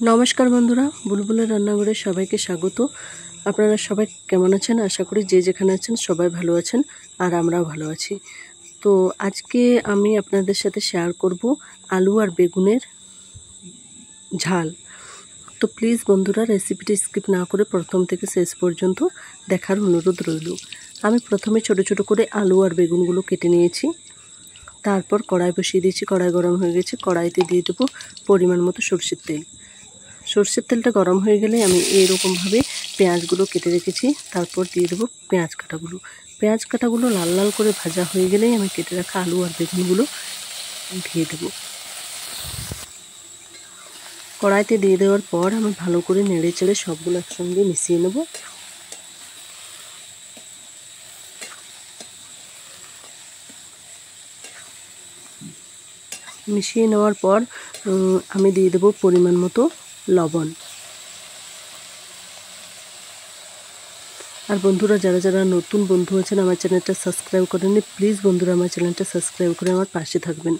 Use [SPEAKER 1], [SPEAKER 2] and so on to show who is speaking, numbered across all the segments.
[SPEAKER 1] নমস্কার বন্ধুরা, বুলবুলের রান্নাঘরে সবাইকে স্বাগত। আপনারা সবাই কেমন আছেন? আশা করি যে যেখানে আছেন সবাই ভালো আছেন, আর আমরাও ভালো আছি। তো আজকে আমি আপনাদের সাথে শেয়ার করব আলু আর বেগুনের ঝাল। তো প্লিজ বন্ধুরা, রেসিপিটি স্কিপ না করে প্রথম থেকে শেষ পর্যন্ত দেখার অনুরোধ রইল। আমি প্রথমে ছোট ছোট করে আলু আর বেগুনগুলো কেটে নিয়েছি। তারপর কড়াই বসিয়ে দিয়েছি। কড়াই গরম হয়ে গেছে। কড়াইতে দিয়ে দেবো পরিমাণ মতো সরষের তেল। সরষের তেলটা গরম হয়ে গেলে আমি এইরকমভাবে পেঁয়াজগুলো কেটে রেখেছি, তারপর দিয়ে দেবো পেঁয়াজ কাটাগুলো। পেঁয়াজ কাটাগুলো লাল লাল করে ভাজা হয়ে গেলেই আমি কেটে রাখা আলু আর বেগুনগুলো দিয়ে দেবো। কড়াইতে দিয়ে দেওয়ার পর আমি ভালো করে নেড়ে চেড়ে সবগুলো একসঙ্গে মিশিয়ে নেব। মিশিয়ে নেওয়ার পর আমি দিয়ে দেবো পরিমাণ মতো লবণ। আর বন্ধুরা, যারা যারা নতুন বন্ধু আছেন আমার চ্যানেলটা সাবস্ক্রাইব করেননি, প্লিজ বন্ধুরা আমার চ্যানেলটা সাবস্ক্রাইব করে আমার পাশে থাকবেন।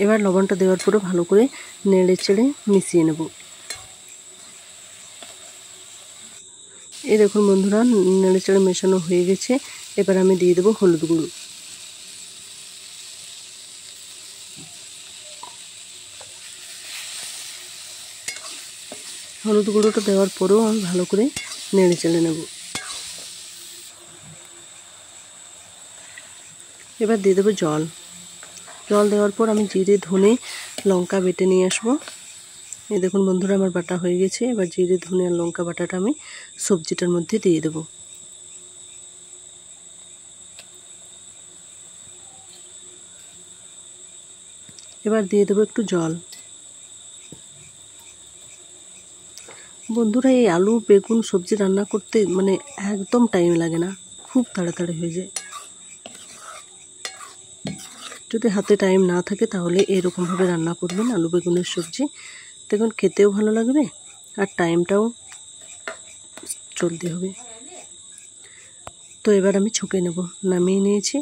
[SPEAKER 1] এবার লবণটা দেওয়ার পরে ভালো করে নেড়ে চেড়ে মিশিয়ে নেব। এই দেখুন বন্ধুরা, নেড়ে চেড়ে মেশানো হয়ে গেছে। এবার আমি দিয়ে দেবো হলুদ গুঁড়ো। হলুদ গুঁড়োটা দেওয়ার পরেও আমি ভালো করে নেড়ে চেড়ে নেব। এবার দিয়ে দেবো জল। জল দেওয়ার পর আমি জিরে ধনে লঙ্কা বেটে নিয়ে আসবো। এই দেখুন বন্ধুরা, আমার বাটা হয়ে গেছে। এবার জিরে ধনে আর লঙ্কা বাটাটা আমি সবজিটার মধ্যে দিয়ে দেবো। এবার দিয়ে দেবো একটু জল। বন্ধুরা, এই আলু বেগুন সবজি রান্না করতে একদম টাইম লাগে না, খুব তাড়াতাড়ি হয়ে যায়। যদি হাতে টাইম না থাকে তাহলে এরকমভাবে রান্না করবেন আলু বেগুনের সবজি, দেখুন খেতেও ভালো লাগবে আর টাইমটাও জলদি হবে। তো এবার আমি ছুঁকে নেব। নামিয়ে নিয়েছি।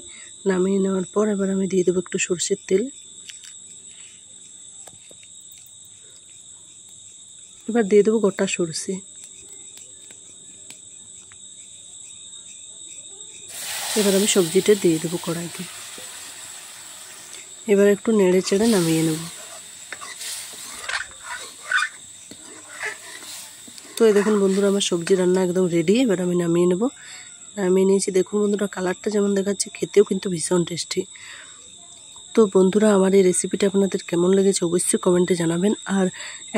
[SPEAKER 1] নামিয়ে নেওয়ার পর এবার আমি দিয়ে দেবো একটু সরষের তেল। এবার দিয়ে দেবো গোটা সরষে। এবার আমি সবজিটা দিয়ে দেবো কড়াইতে। এবার একটু নেড়ে চেড়ে নামিয়ে নেব। তো এই দেখুন বন্ধুরা, আমার সবজি রান্না একদম রেডি। এবার আমি নামিয়ে নেব। নামিয়ে নিয়েছি। দেখুন বন্ধুরা, কালারটা যেমন দেখাচ্ছে, খেতেও কিন্তু ভীষণ টেস্টি। তো বন্ধুরা, আমার এই রেসিপিটা আপনাদের কেমন লেগেছে অবশ্যই কমেন্টে জানাবেন, আর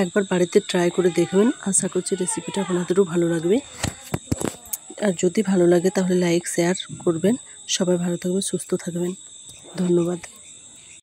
[SPEAKER 1] একবার বাড়িতে ট্রাই করে দেখবেন। আশা করছি রেসিপিটা আপনাদেরও ভালো লাগবে। আর যদি ভালো লাগে তাহলে লাইক শেয়ার করবেন। সবাই ভালো থাকবেন, সুস্থ থাকবেন। ধন্যবাদ।